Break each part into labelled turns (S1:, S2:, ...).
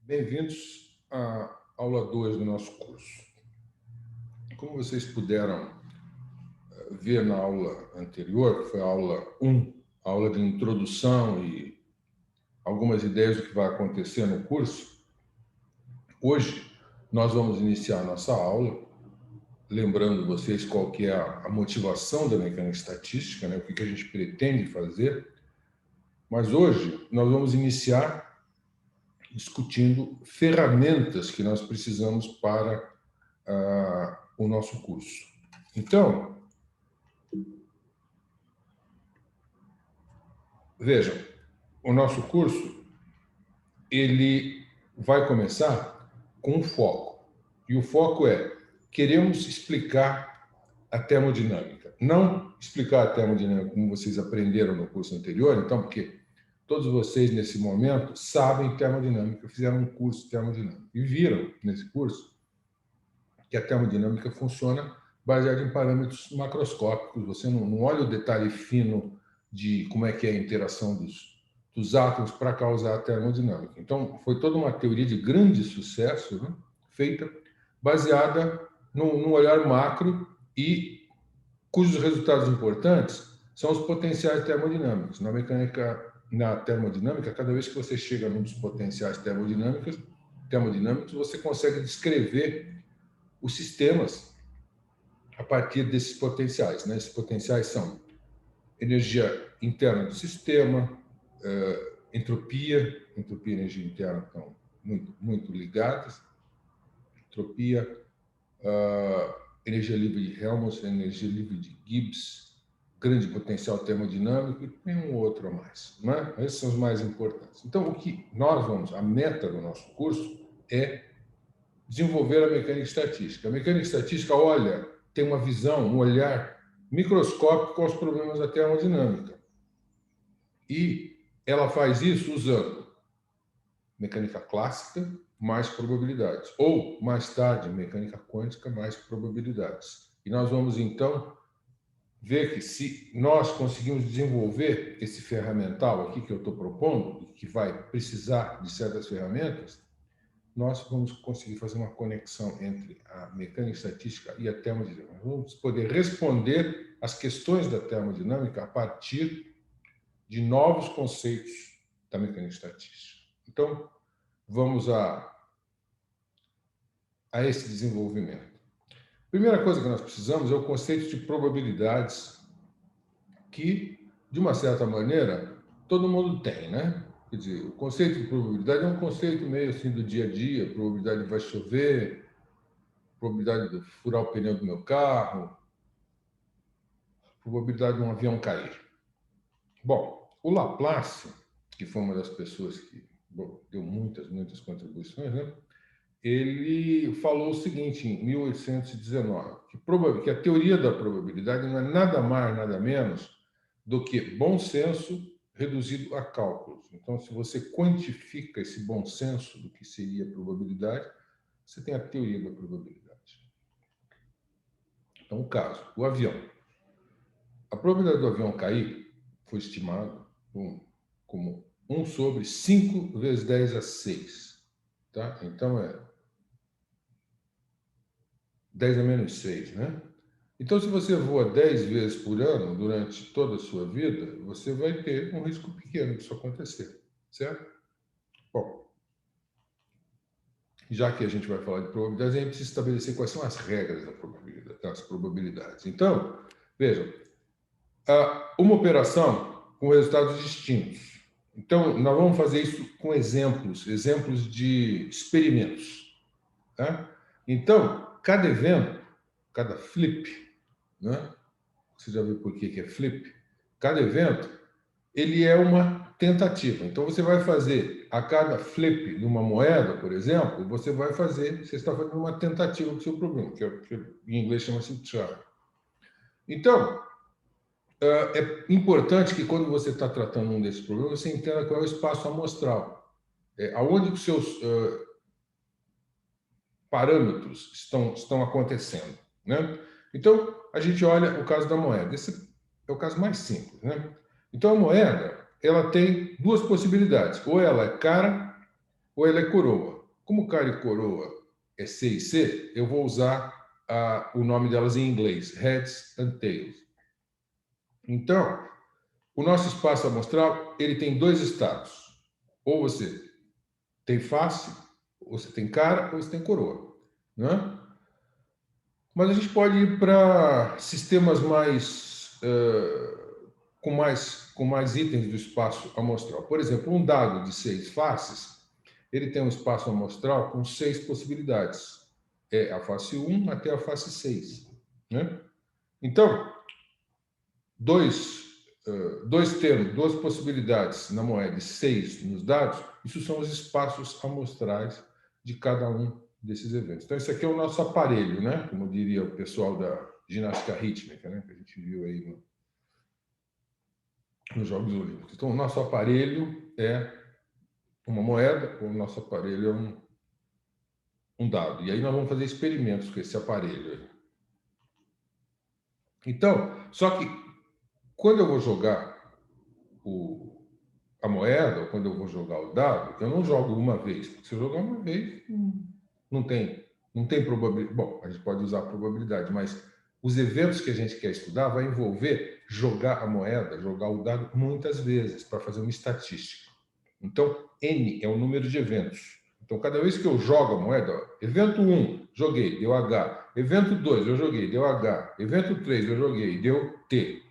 S1: Bem-vindos à aula 2 do nosso curso. Como vocês puderam ver na aula anterior, que foi a aula 1, a aula de introdução e algumas ideias do que vai acontecer no curso, hoje nós vamos iniciar a nossa aula, lembrando vocês qual que é a motivação da mecânica estatística, né? O que a gente pretende fazer, mas hoje nós vamos iniciar discutindo ferramentas que nós precisamos para o nosso curso. Então, vejam, o nosso curso ele vai começar com um foco. E o foco é: queremos explicar a termodinâmica. Não explicar a termodinâmica como vocês aprenderam no curso anterior, então, porque todos vocês, nesse momento, sabem termodinâmica, fizeram um curso de termodinâmica e viram, nesse curso, que a termodinâmica funciona baseada em parâmetros macroscópicos. Você não olha o detalhe fino de como é que é a interação dos átomos para causar a termodinâmica. Então, foi toda uma teoria de grande sucesso, né, feita baseada num olhar macro e cujos resultados importantes são os potenciais termodinâmicos. Na termodinâmica, cada vez que você chega num dos potenciais termodinâmicos, você consegue descrever os sistemas a partir desses potenciais, né? Esses potenciais são energia interna do sistema, entropia e energia interna estão muito ligadas. Entropia, energia livre de Helmholtz, energia livre de Gibbs, grande potencial termodinâmico e tem um outro a mais, né? Esses são os mais importantes. Então, a meta do nosso curso é desenvolver a mecânica estatística. A mecânica estatística tem uma visão, um olhar microscópico aos problemas da termodinâmica. E ela faz isso usando mecânica clássica mais probabilidades, ou, mais tarde, mecânica quântica mais probabilidades. E nós vamos, então, ver que se nós conseguimos desenvolver esse ferramental aqui que eu estou propondo, que vai precisar de certas ferramentas, nós vamos conseguir fazer uma conexão entre a mecânica estatística e a termodinâmica. Vamos poder responder às questões da termodinâmica a partir de novos conceitos da mecânica estatística. Então, vamos a esse desenvolvimento. A primeira coisa que nós precisamos é o conceito de probabilidades, que, de uma certa maneira, todo mundo tem, né? Quer dizer, o conceito de probabilidade é um conceito meio assim do dia a dia: probabilidade de vai chover, probabilidade de furar o pneu do meu carro, probabilidade de um avião cair. Bom, o Laplace, que foi uma das pessoas que deu muitas contribuições, né? Ele falou o seguinte em 1819, que a teoria da probabilidade não é nada mais, nada menos do que bom senso reduzido a cálculos. Então, se você quantifica esse bom senso do que seria a probabilidade, você tem a teoria da probabilidade. Então, o caso, o avião. A probabilidade do avião cair foi estimada como 1 sobre 5 vezes 10 a 6. Tá? Então, é 10 a menos 6, né? Então, se você voa 10 vezes por ano durante toda a sua vida, você vai ter um risco pequeno disso acontecer, certo? Bom, já que a gente vai falar de probabilidades, a gente precisa estabelecer quais são as regras das probabilidades. Então, vejam, uma operação com resultados distintos. Então, nós vamos fazer isso com exemplos de experimentos. Tá? Então, cada evento, cada flip, né? Você já viu por que é flip? Cada evento, ele é uma tentativa. Então, você vai fazer a cada flip de uma moeda, por exemplo, você está fazendo uma tentativa do seu problema, que em inglês chama-se try. Então, é importante que quando você está tratando um desses problemas, você entenda qual é o espaço amostral. Aonde os seus parâmetros estão acontecendo, né? Então, a gente olha o caso da moeda. Esse é o caso mais simples, né? Então, a moeda, ela tem duas possibilidades. Ou ela é cara, ou ela é coroa. Como cara e coroa é C e C, eu vou usar o nome delas em inglês, heads and tails. Então, o nosso espaço amostral ele tem dois estados. Ou você tem face, ou você tem cara, ou você tem coroa. Né? Mas a gente pode ir para sistemas com mais itens do espaço amostral. Por exemplo, um dado de 6 faces, ele tem um espaço amostral com 6 possibilidades. É a face 1 até a face 6. Né? Então, dois termos, duas possibilidades na moeda e 6 nos dados, isso são os espaços amostrais de cada um desses eventos. Então, esse aqui é o nosso aparelho, né? Como diria o pessoal da ginástica rítmica, né? Que a gente viu aí nos Jogos Olímpicos. Então, o nosso aparelho é uma moeda, ou o nosso aparelho é um dado. E aí nós vamos fazer experimentos com esse aparelho aí. Então, só que quando eu vou jogar a moeda, ou quando eu vou jogar o dado, eu não jogo uma vez. Porque se eu jogar uma vez, não tem probabilidade. Bom, a gente pode usar a probabilidade, mas os eventos que a gente quer estudar vai envolver jogar a moeda, jogar o dado muitas vezes, para fazer uma estatística. Então, N é o número de eventos. Então, cada vez que eu jogo a moeda, ó, evento 1, joguei, deu H. Evento 2, eu joguei, deu H. Evento 3, eu joguei, deu T.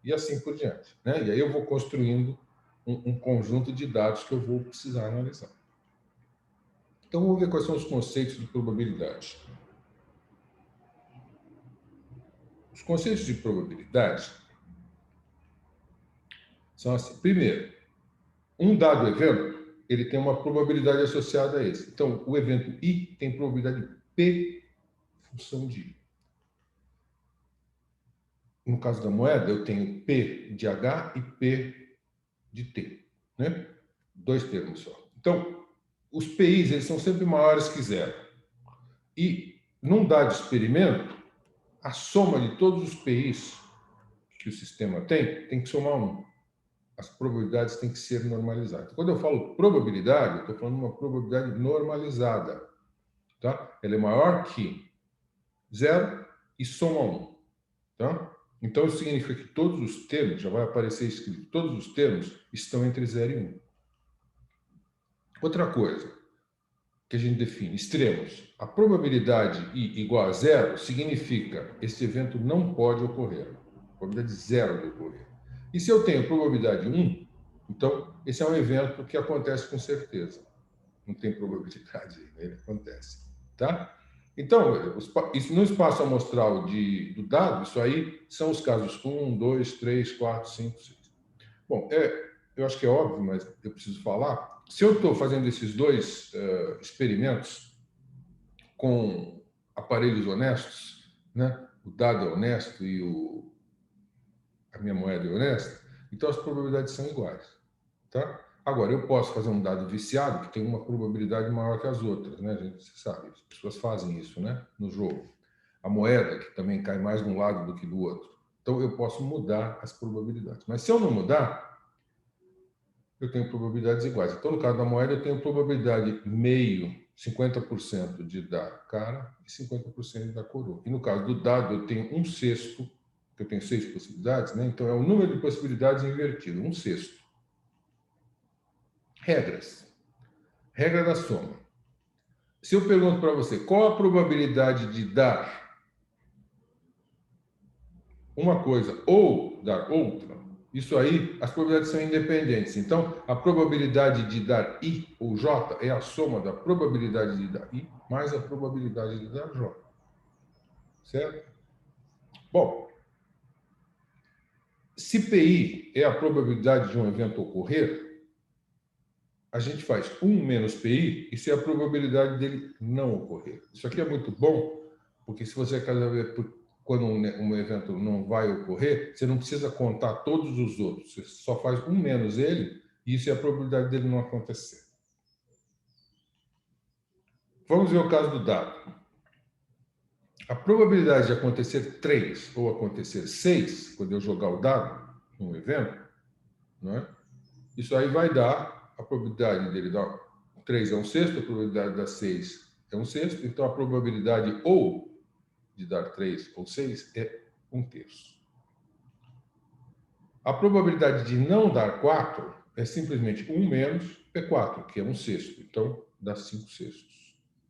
S1: E assim por diante. Né? E aí eu vou construindo um conjunto de dados que eu vou precisar analisar. Então, vamos ver quais são os conceitos de probabilidade. Os conceitos de probabilidade são assim. Primeiro, um dado evento, ele tem uma probabilidade associada a esse. Então, o evento I tem probabilidade P função de I. No caso da moeda, eu tenho P de H e P de T. Né? Dois termos só. Então, os PIs eles são sempre maiores que zero. E, num dado experimento, a soma de todos os PIs que o sistema tem que somar 1. As probabilidades têm que ser normalizadas. Quando eu falo probabilidade, eu estou falando de uma probabilidade normalizada. Tá? Ela é maior que 0 e soma 1. Tá? Então, isso significa que todos os termos, já vai aparecer escrito, todos os termos estão entre 0 e 1. Outra coisa que a gente define, extremos. A probabilidade I igual a 0 significa que esse evento não pode ocorrer. Probabilidade 0 de ocorrer. E se eu tenho probabilidade 1, então esse é um evento que acontece com certeza. Não tem probabilidade, ele acontece. Tá? Então, no espaço amostral do dado, isso aí são os casos 1, 2, 3, 4, 5, 6. Bom, eu acho que é óbvio, mas eu preciso falar. Se eu estou fazendo esses dois experimentos com aparelhos honestos, né? O dado é honesto e a minha moeda é honesta, então as probabilidades são iguais. Tá? Agora, eu posso fazer um dado viciado que tem uma probabilidade maior que as outras, né? Você sabe, as pessoas fazem isso, né? No jogo. A moeda, que também cai mais de um lado do que do outro. Então, eu posso mudar as probabilidades. Mas se eu não mudar, eu tenho probabilidades iguais. Então, no caso da moeda, eu tenho probabilidade meio, 50% de dar cara e 50% de dar coroa. E no caso do dado, eu tenho 1/6, que eu tenho 6 possibilidades, né? Então, é o número de possibilidades invertido, 1/6. Regras. Regra da soma. Se eu pergunto para você qual a probabilidade de dar uma coisa ou dar outra, isso aí, as probabilidades são independentes. Então, a probabilidade de dar I ou J é a soma da probabilidade de dar I mais a probabilidade de dar J. Certo? Bom, se PI é a probabilidade de um evento ocorrer, a gente faz 1 menos PI, isso é a probabilidade dele não ocorrer. Isso aqui é muito bom, porque se você quer saber quando um evento não vai ocorrer, você não precisa contar todos os outros. Você só faz 1 menos ele, e isso é a probabilidade dele não acontecer. Vamos ver o caso do dado. A probabilidade de acontecer 3 ou acontecer 6, quando eu jogar o dado num evento, né? Isso aí vai dar a probabilidade dele dar 3 é um sexto, a probabilidade de dar 6 é um sexto, então a probabilidade ou de dar 3 ou 6 é 1/3. A probabilidade de não dar 4 é simplesmente 1 menos P4, que é 1/6. Então, dá 5/6.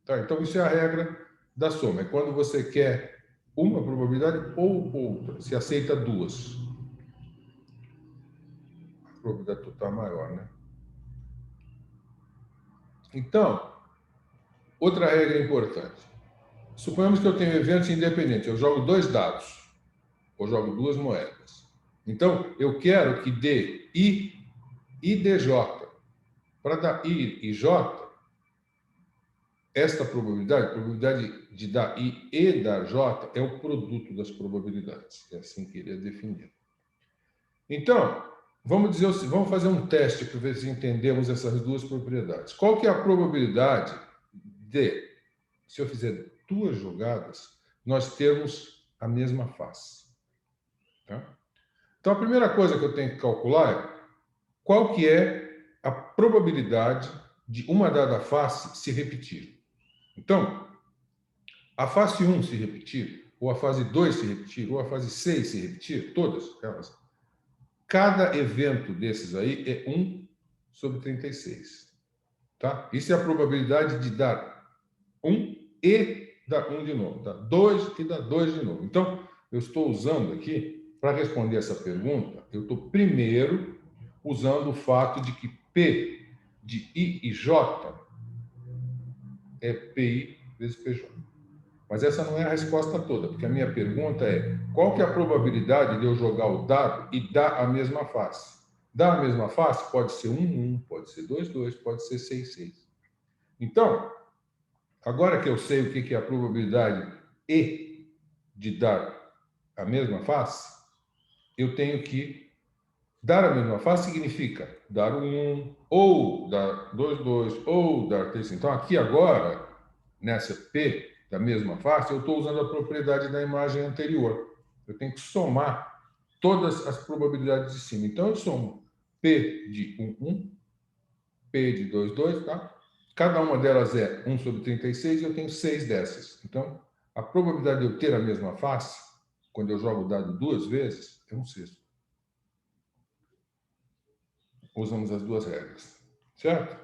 S1: Tá? Então, isso é a regra da soma. É quando você quer uma probabilidade ou outra. Se aceita duas. A probabilidade total é maior, né? Então, outra regra importante. Suponhamos que eu tenho eventos independentes. Eu jogo 2 dados. Ou jogo 2 moedas. Então, eu quero que dê I e DJ. Para dar I e J, esta probabilidade, a probabilidade de dar I e dar J, é o produto das probabilidades. É assim que ele é definido. Então, vamos fazer um teste para ver se entendemos essas duas propriedades. Qual que é a probabilidade de, se eu fizer 2 jogadas, nós termos a mesma face? Tá? Então, a primeira coisa que eu tenho que calcular é qual que é a probabilidade de uma dada face se repetir. Então, a fase 1 se repetir, ou a fase 2 se repetir, ou a fase 6 se repetir, todas elas, cada evento desses aí é 1 sobre 36. Tá? Isso é a probabilidade de dar 1 e dar 1 de novo. Tá? 2 e dar 2 de novo. Então, eu estou usando aqui, para responder essa pergunta, eu estou primeiro usando o fato de que P de I e J é PI vezes PJ. Mas essa não é a resposta toda, porque a minha pergunta é qual que é a probabilidade de eu jogar o dado e dar a mesma face? Dar a mesma face pode ser 1, 1, pode ser 2, 2, pode ser 6, 6. Então, agora que eu sei o que é a probabilidade E de dar a mesma face, eu tenho que dar a mesma face significa dar 1, ou dar 2, 2, ou dar 3. Então, aqui agora, nessa P da mesma face, eu estou usando a propriedade da imagem anterior. Eu tenho que somar todas as probabilidades de cima. Então, eu somo P de 1, 1, P de 2, 2, tá? Cada uma delas é 1 sobre 36 e eu tenho 6 dessas. Então, a probabilidade de eu ter a mesma face, quando eu jogo o dado 2 vezes, é 1/6. Usamos as duas regras, certo?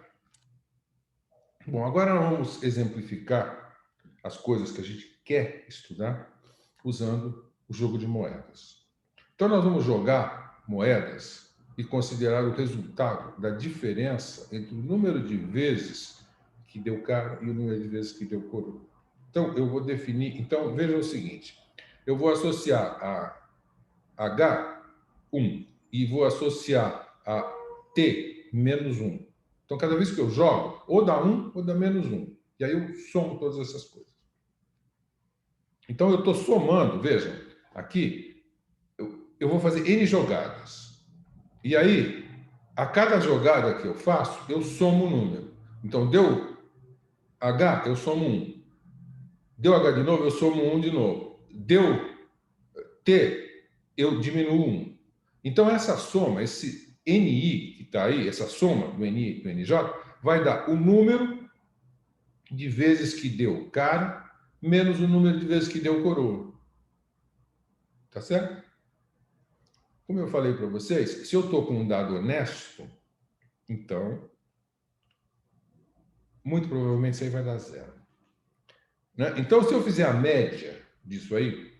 S1: Bom, agora vamos exemplificar as coisas que a gente quer estudar usando o jogo de moedas. Então, nós vamos jogar moedas e considerar o resultado da diferença entre o número de vezes que deu cara e o número de vezes que deu coroa. Então, eu vou definir... Então, veja o seguinte. Eu vou associar a H1 e vou associar a T menos 1. Então, cada vez que eu jogo, ou dá 1 ou dá menos 1. E aí eu somo todas essas coisas. Então, eu estou somando, vejam, aqui, eu vou fazer N jogadas. E aí, a cada jogada que eu faço, eu somo o número. Então, deu H, eu somo 1. Deu H de novo, eu somo 1 de novo. Deu T, eu diminuo 1. Então, essa soma, esse NI que está aí, essa soma do NI e do NJ, vai dar o número de vezes que deu cara menos o número de vezes que deu coroa. Tá certo? Como eu falei para vocês, se eu estou com um dado honesto, então, muito provavelmente isso aí vai dar 0. Né? Então, se eu fizer a média disso aí,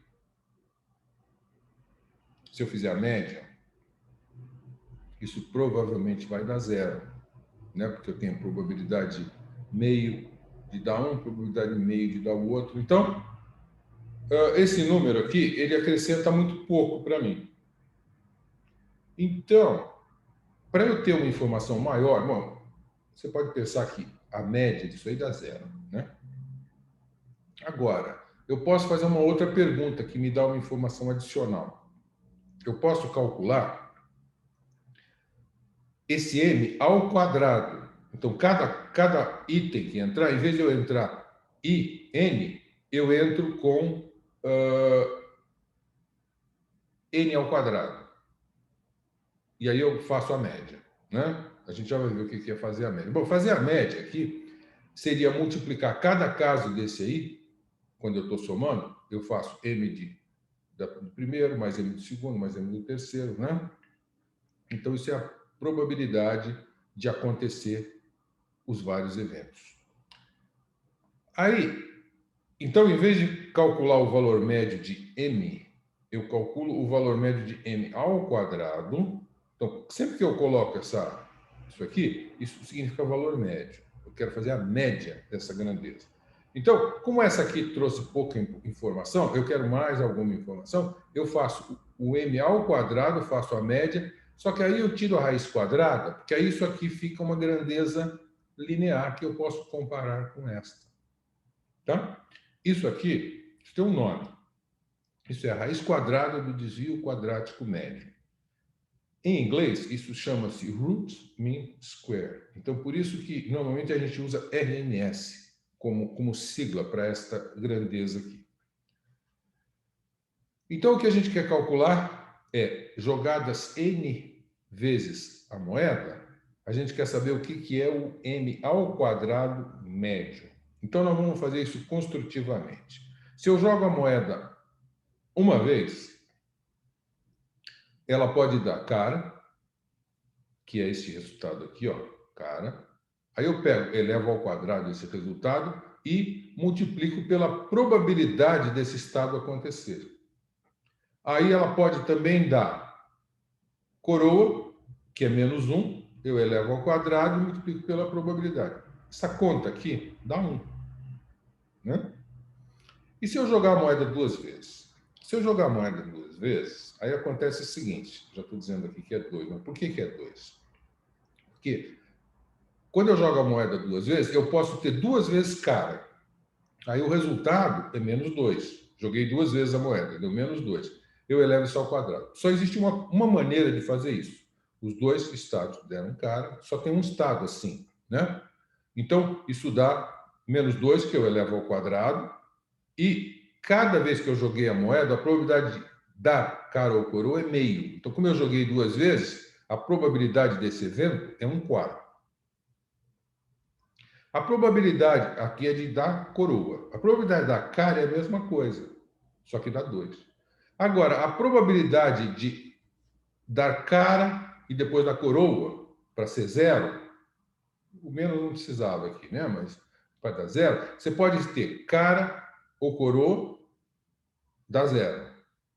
S1: isso provavelmente vai dar 0. Né? Porque eu tenho probabilidade meio de dar um, probabilidade meio de dar o outro. Então, esse número aqui, ele acrescenta muito pouco para mim. Então, para eu ter uma informação maior, bom, você pode pensar que a média disso aí dá 0, né? Agora, eu posso fazer uma outra pergunta que me dá uma informação adicional. Eu posso calcular esse m ao quadrado. Então, cada item que entrar, em vez de eu entrar n, eu entro com n ao quadrado. E aí eu faço a média, né? A gente já vai ver o que é fazer a média. Bom, fazer a média aqui seria multiplicar cada caso desse aí, quando eu estou somando, eu faço m do primeiro, mais m do segundo, mais m do terceiro, né? Então, isso é a probabilidade de acontecer os vários eventos. Aí, então, em vez de calcular o valor médio de m, eu calculo o valor médio de m ao quadrado. Então, sempre que eu coloco isso aqui, isso significa valor médio. Eu quero fazer a média dessa grandeza. Então, como essa aqui trouxe pouca informação, eu quero mais alguma informação, eu faço o m ao quadrado, faço a média, só que aí eu tiro a raiz quadrada, porque aí isso aqui fica uma grandeza linear que eu posso comparar com esta. Tá? Isso aqui tem um nome. Isso é a raiz quadrada do desvio quadrático médio. Em inglês, isso chama-se root mean square. Então, por isso que normalmente a gente usa RMS como sigla para esta grandeza aqui. Então, o que a gente quer calcular é jogadas n vezes a moeda, a gente quer saber o que é o m ao quadrado médio. Então, nós vamos fazer isso construtivamente. Se eu jogo a moeda uma vez, ela pode dar cara, que é esse resultado aqui, ó, cara. Aí eu pego, elevo ao quadrado esse resultado e multiplico pela probabilidade desse estado acontecer. Aí ela pode também dar coroa, que é menos 1, eu elevo ao quadrado e multiplico pela probabilidade. Essa conta aqui dá 1. Né? E se eu jogar a moeda duas vezes? Se eu jogar a moeda duas vezes, aí acontece o seguinte, já estou dizendo aqui que é 2, mas por que é 2? Porque quando eu jogo a moeda duas vezes, eu posso ter duas vezes cara. Aí o resultado é menos 2. Joguei duas vezes a moeda, deu menos 2. Eu elevo isso ao quadrado. Só existe uma maneira de fazer isso. Os dois estados deram cara, só tem um estado assim, né? Então, isso dá menos 2, que eu elevo ao quadrado, e cada vez que eu joguei a moeda, a probabilidade de dar cara ou coroa é meio. Então, como eu joguei duas vezes, a probabilidade desse evento é 1/4. A probabilidade aqui é de dar coroa. A probabilidade da cara é a mesma coisa, só que dá 2. Agora, a probabilidade de dar cara e depois da coroa, para ser 0, o menos não precisava aqui, né? Mas para dar 0, você pode ter cara ou coroa, dá 0,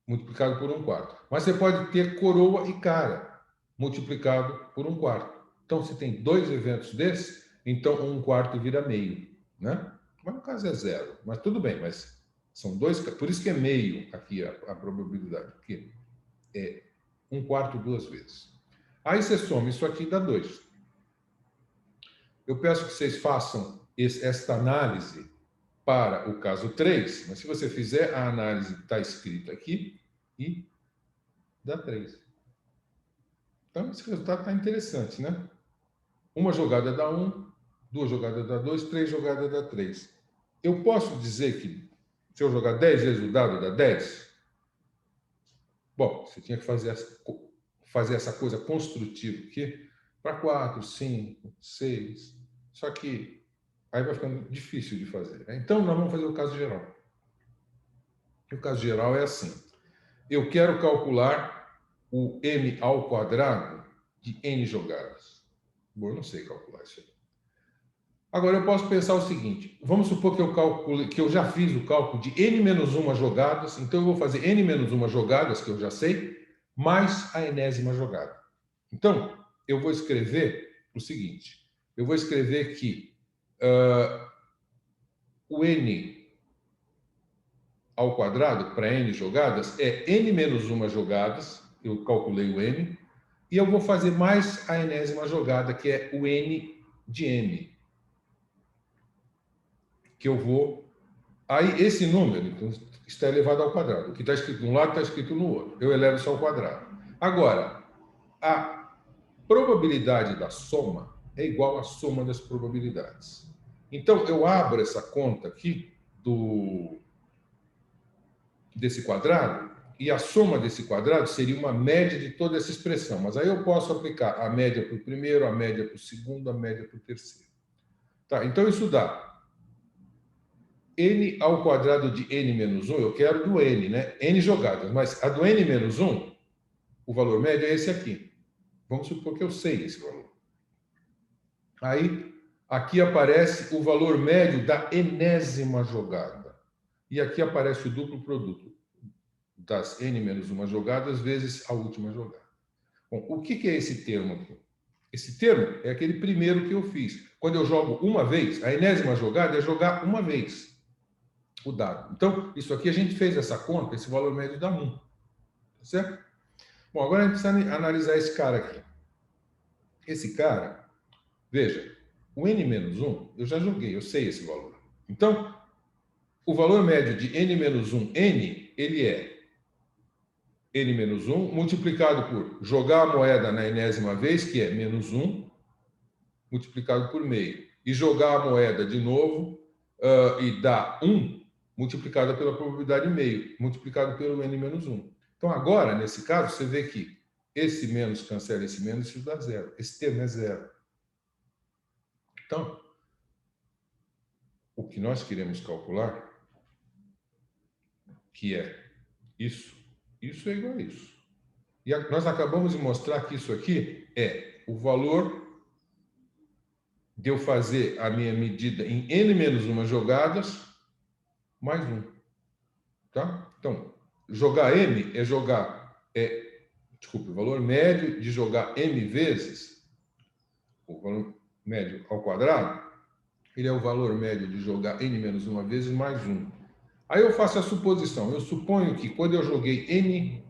S1: multiplicado por 1/4. Mas você pode ter coroa e cara, multiplicado por 1/4. Então, se tem dois eventos desses, então 1/4 vira meio, né? Mas no caso é 0. Mas tudo bem, mas são dois. Por isso que é meio aqui a probabilidade, porque é 1/4 duas vezes. Aí você soma isso aqui, dá 2. Eu peço que vocês façam esta análise para o caso 3, mas se você fizer, a análise está escrita aqui e dá 3. Então, esse resultado está interessante, né? Uma jogada dá 1, duas jogadas dá 2, três jogadas dá 3. Eu posso dizer que se eu jogar 10 vezes o dado dá 10? Bom, você tinha que fazer essa coisa construtiva aqui para 4, 5, 6. Só que aí vai ficando difícil de fazer. Né? Então, nós vamos fazer o caso geral. O caso geral é assim. Eu quero calcular o m ao quadrado de n jogadas. Bom, eu não sei calcular isso aí. Agora, eu posso pensar o seguinte. Vamos supor que eu já fiz o cálculo de n-1 jogadas. Então, eu vou fazer n-1 jogadas, que eu já sei, mais a enésima jogada. Então, eu vou escrever o seguinte. Eu vou escrever que o n ao quadrado, para n jogadas, é n-1 jogadas, eu calculei o n, e eu vou fazer mais a enésima jogada, que é o n de m, que eu vou... Aí, esse número então, está elevado ao quadrado. O que está escrito de um lado está escrito no outro. Eu elevo isso ao quadrado. Agora, a probabilidade da soma é igual à soma das probabilidades. Então, eu abro essa conta aqui desse quadrado E a soma desse quadrado seria uma média de toda essa expressão. Mas aí eu posso aplicar a média para o primeiro, a média para o segundo, a média para o terceiro. Tá? Então, isso dá n ao quadrado de n menos 1, eu quero do n, né? N jogadas, mas a do n menos 1, o valor médio é esse aqui. Vamos supor que eu sei esse valor. Aí, aqui aparece o valor médio da enésima jogada. E aqui aparece o duplo produto das n menos 1 jogadas vezes a última jogada. Bom, o que é esse termo aqui? Esse termo é aquele primeiro que eu fiz. Quando eu jogo uma vez, a enésima jogada é jogar uma vez o dado. Então, isso aqui a gente fez essa conta, esse valor médio dá 1. Tá certo? Bom, agora a gente precisa analisar esse cara aqui. Esse cara, veja, o n menos 1, eu já joguei, eu sei esse valor. Então, o valor médio de n menos 1, n, ele é n menos 1 multiplicado por jogar a moeda na enésima vez, que é menos 1, multiplicado por meio. E jogar a moeda de novo e dá 1, multiplicada pela probabilidade meio, multiplicado pelo n menos 1. Então, agora, nesse caso, você vê que esse menos cancela esse menos, isso dá zero. Esse termo é zero. Então, o que nós queremos calcular, que é isso é igual a isso. E nós acabamos de mostrar que isso aqui é o valor de eu fazer a minha medida em n menos 1 jogadas mais 1. Tá? Então, jogar m é jogar... desculpe, o valor médio de jogar m vezes o valor médio ao quadrado, ele é o valor médio de jogar n menos 1 vezes mais 1. Aí eu faço a suposição. Eu suponho que quando eu joguei n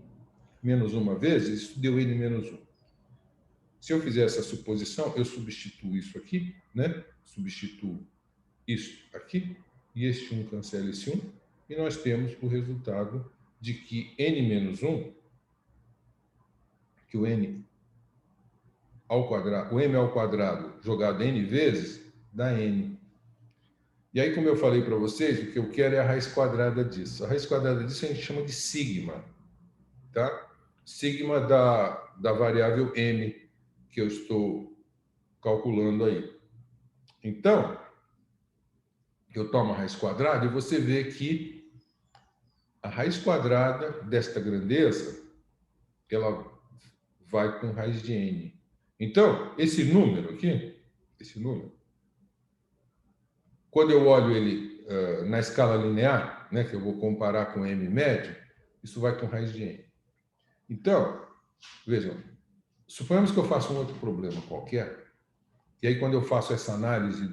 S1: menos 1 vezes, isso deu n menos 1. Se eu fizer essa suposição, eu substituo isso aqui, né? Substituo isso aqui, e este 1 cancela esse 1, e nós temos o resultado de que n menos 1, que o n ao quadrado, o m ao quadrado jogado n vezes, dá n. E aí, como eu falei para vocês, o que eu quero é a raiz quadrada disso. A raiz quadrada disso a gente chama de sigma, tá? Sigma da variável m que eu estou calculando aí. Então, eu tomo a raiz quadrada e você vê que a raiz quadrada desta grandeza, ela vai com raiz de n. Então, esse número aqui, esse número, quando eu olho ele na escala linear, né, que eu vou comparar com m médio, isso vai com raiz de n. Então, vejam, suponhamos que eu faça um outro problema qualquer, e aí quando eu faço essa análise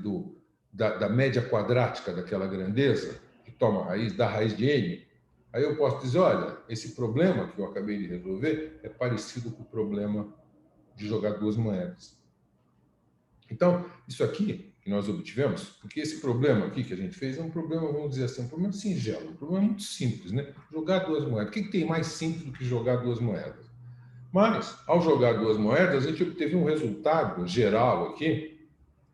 S1: da média quadrática daquela grandeza, que toma a raiz da raiz de n, aí eu posso dizer, olha, esse problema que eu acabei de resolver é parecido com o problema de jogar duas moedas. Então, isso aqui que nós obtivemos, porque esse problema aqui que a gente fez é um problema, vamos dizer assim, um problema singelo, um problema muito simples, né? Jogar duas moedas. O que tem mais simples do que jogar duas moedas? Mas, ao jogar duas moedas, a gente obteve um resultado geral aqui,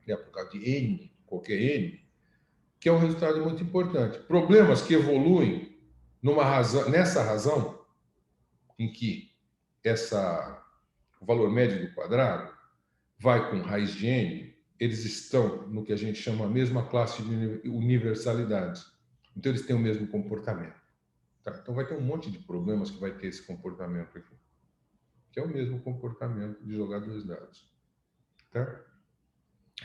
S1: que é por causa de n, qualquer n, que é um resultado muito importante. Problemas que evoluem nessa razão em que o valor médio do quadrado vai com raiz de n, eles estão no que a gente chama a mesma classe de universalidades. Então, eles têm o mesmo comportamento. Tá? Então, vai ter um monte de problemas que vai ter esse comportamento aqui, que é o mesmo comportamento de jogar dois dados. Tá?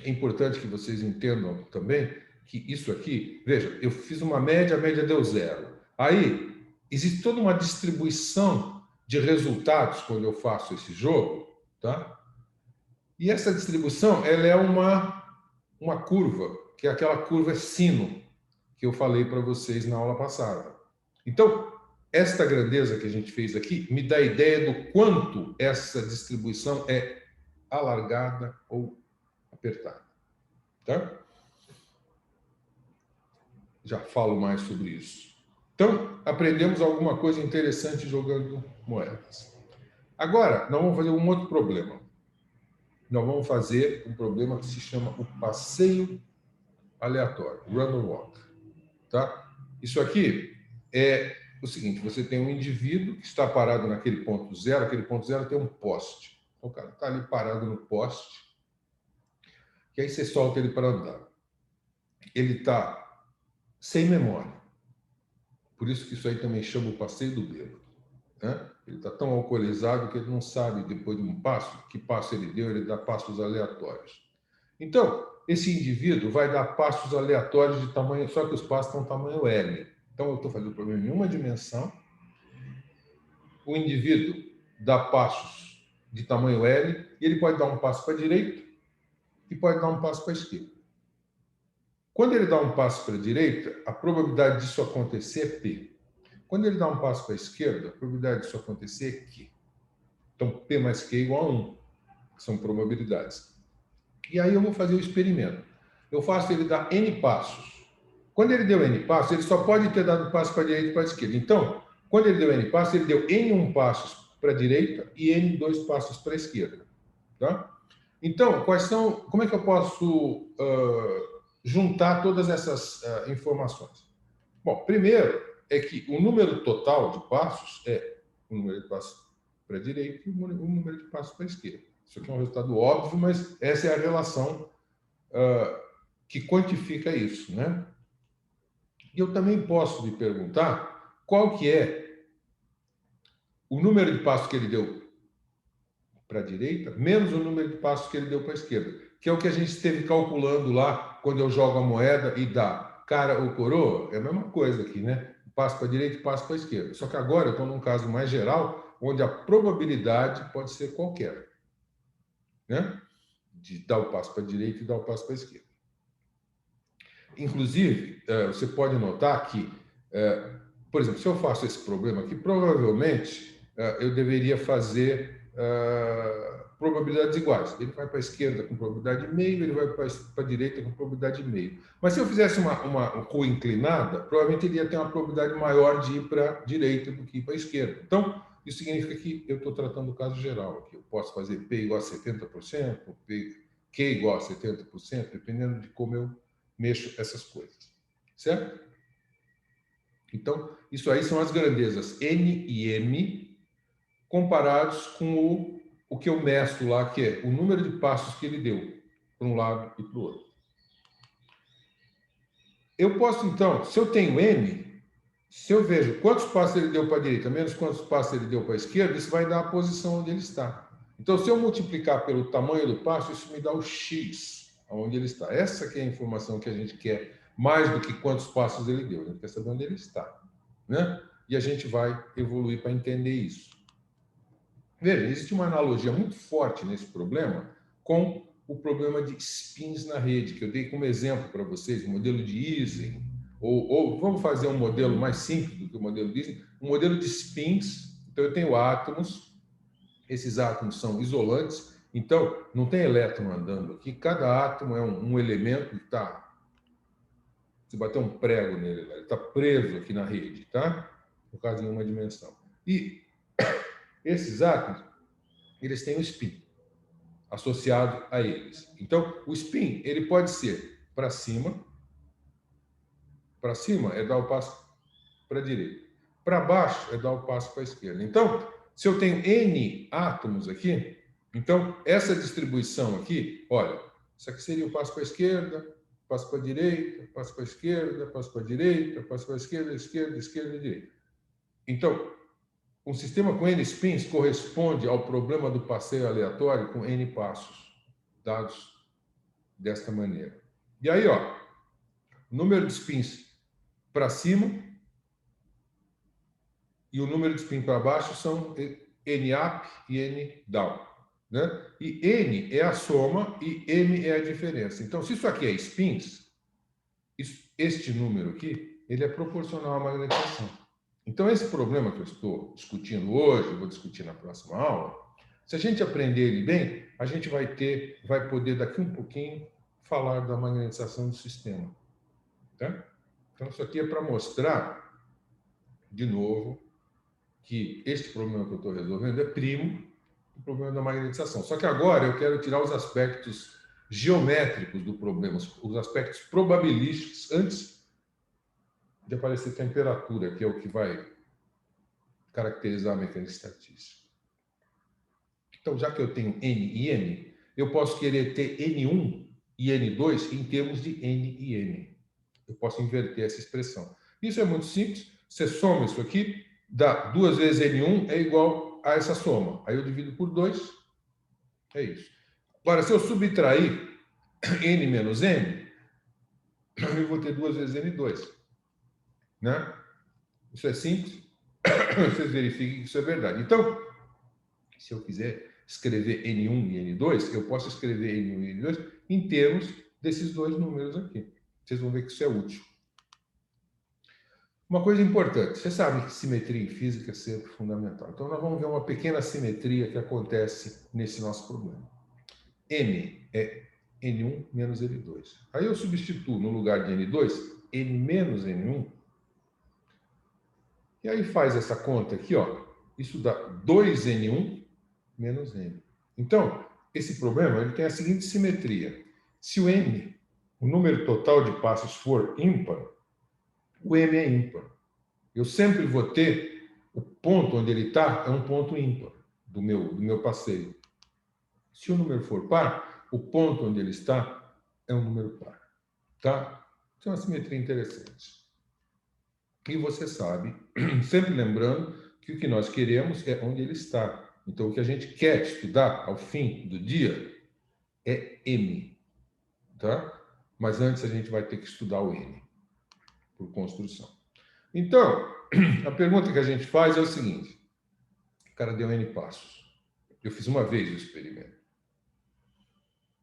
S1: É importante que vocês entendam também que isso aqui, veja, eu fiz uma média, a média deu zero. Aí, existe toda uma distribuição de resultados quando eu faço esse jogo, tá? E essa distribuição, ela é uma curva, que é aquela curva sino, que eu falei para vocês na aula passada. Então, esta grandeza que a gente fez aqui me dá a ideia do quanto essa distribuição é alargada ou apertada. Tá? Já falo mais sobre isso. Então, aprendemos alguma coisa interessante jogando moedas. Agora, nós vamos fazer um outro problema. Nós vamos fazer um problema que se chama o passeio aleatório, random walk. Tá? Isso aqui é o seguinte, você tem um indivíduo que está parado naquele ponto zero, aquele ponto zero tem um poste. Então, o cara está ali parado no poste, que aí você solta ele para andar. Ele está sem memória. Por isso que isso aí também chama o passeio do bêbado, né? Ele está tão alcoolizado que ele não sabe, depois de um passo, que passo ele deu, ele dá passos aleatórios. Então, esse indivíduo vai dar passos aleatórios de tamanho, só que os passos estão tamanho L. Então, eu estou fazendo o problema em uma dimensão, o indivíduo dá passos de tamanho L, e ele pode dar um passo para a direita e pode dar um passo para a esquerda. Quando ele dá um passo para a direita, a probabilidade disso acontecer é P. Quando ele dá um passo para a esquerda, a probabilidade disso acontecer é Q. Então, P mais Q é igual a 1, que são probabilidades. E aí eu vou fazer o experimento. Eu faço ele dar N passos. Quando ele deu N passos, ele só pode ter dado passo para a direita e para a esquerda. Então, quando ele deu N passos, ele deu N1 passos para a direita e N2 passos para a esquerda. Tá? Então, como é que eu posso juntar todas essas informações? Bom, primeiro é que o número total de passos é o número de passos para a direita e o número de passos para a esquerda. Isso aqui é um resultado óbvio, mas essa é a relação que quantifica isso, né? E eu também posso me perguntar qual que é o número de passos que ele deu para a direita, menos o número de passos que ele deu para a esquerda, que é o que a gente esteve calculando lá quando eu jogo a moeda e dá cara ou coroa. É a mesma coisa aqui, né? Passo para a direita e passo para a esquerda. Só que agora eu estou num caso mais geral, onde a probabilidade pode ser qualquer, né? De dar o passo para a direita e dar o passo para a esquerda. Inclusive, você pode notar que, por exemplo, se eu faço esse problema aqui, provavelmente eu deveria fazer probabilidades iguais. Ele vai para a esquerda com probabilidade de meio, ele vai para a direita com probabilidade de meio. Mas se eu fizesse uma rua inclinada, provavelmente ele ia ter uma probabilidade maior de ir para a direita do que ir para a esquerda. Então, isso significa que eu estou tratando o caso geral aqui. Eu posso fazer P igual a 70%, Q igual a 70%, dependendo de como eu mexo essas coisas, certo? Então, isso aí são as grandezas N e M comparados com o que eu meço lá, que é o número de passos que ele deu para um lado e para o outro. Eu posso, então, se eu tenho N, se eu vejo quantos passos ele deu para a direita, menos quantos passos ele deu para a esquerda, isso vai dar a posição onde ele está. Então, se eu multiplicar pelo tamanho do passo, isso me dá o X, onde ele está. Essa que é a informação que a gente quer, mais do que quantos passos ele deu. A gente quer saber onde ele está, né? E a gente vai evoluir para entender isso. Veja, existe uma analogia muito forte nesse problema com o problema de spins na rede, que eu dei como exemplo para vocês, o modelo de Ising, ou vamos fazer um modelo mais simples do que o modelo de Ising, um modelo de spins. Então, eu tenho átomos, esses átomos são isolantes, então não tem elétron andando aqui, cada átomo é um elemento que está... Se bater um prego nele, ele está preso aqui na rede, tá? No caso, em uma dimensão. E esses átomos, eles têm um spin associado a eles. Então, o spin, ele pode ser para cima é dar o passo para a direita. Para baixo é dar o passo para a esquerda. Então, se eu tenho N átomos aqui, então essa distribuição aqui, olha, isso aqui seria o passo para a esquerda, passo para a direita, passo para a esquerda, passo para a direita, passo para a esquerda, esquerda, esquerda e direita. Então, um sistema com N spins corresponde ao problema do passeio aleatório com N passos, dados desta maneira. E aí, ó, o número de spins para cima e o número de spins para baixo são N up e N down, né? E N é a soma e M é a diferença. Então, se isso aqui é spins, este número aqui, ele é proporcional à magnetização. Então, esse problema que eu estou discutindo hoje, vou discutir na próxima aula, se a gente aprender ele bem, a gente vai poder daqui um pouquinho falar da magnetização do sistema. Tá? Então, isso aqui é para mostrar, de novo, que este problema que eu estou resolvendo é primo do problema da magnetização. Só que agora eu quero tirar os aspectos geométricos do problema, os aspectos probabilísticos, antes de aparecer temperatura, que é o que vai caracterizar a mecânica estatística. Então, já que eu tenho N e N, eu posso querer ter N1 e N2 em termos de N e N. Eu posso inverter essa expressão. Isso é muito simples. Você soma isso aqui, dá 2 vezes N1 é igual a essa soma. Aí eu divido por 2, é isso. Agora, se eu subtrair N menos N, eu vou ter 2 vezes N2. Né? Isso é simples. Vocês verifiquem que isso é verdade. Então, se eu quiser escrever N1 e N2, eu posso escrever N1 e N2 em termos desses dois números aqui. Vocês vão ver que isso é útil. Uma coisa importante, você sabe que simetria em física é sempre fundamental. Então, nós vamos ver uma pequena simetria que acontece nesse nosso problema. M é N1 menos N2. Aí eu substituo no lugar de N2, N menos N1. E aí faz essa conta aqui, ó. Isso dá 2N1 menos N. Então, esse problema ele tem a seguinte simetria. Se o N, o número total de passos, for ímpar, o M é ímpar. Eu sempre vou ter o ponto onde ele está é um ponto ímpar do meu passeio. Se o número for par, o ponto onde ele está é um número par. Tá? Isso é uma simetria interessante. E você sabe, sempre lembrando, que o que nós queremos é onde ele está. Então, o que a gente quer estudar ao fim do dia é M. Tá? Mas antes a gente vai ter que estudar o N, por construção. Então, a pergunta que a gente faz é o seguinte. O cara deu N passos. Eu fiz uma vez o experimento.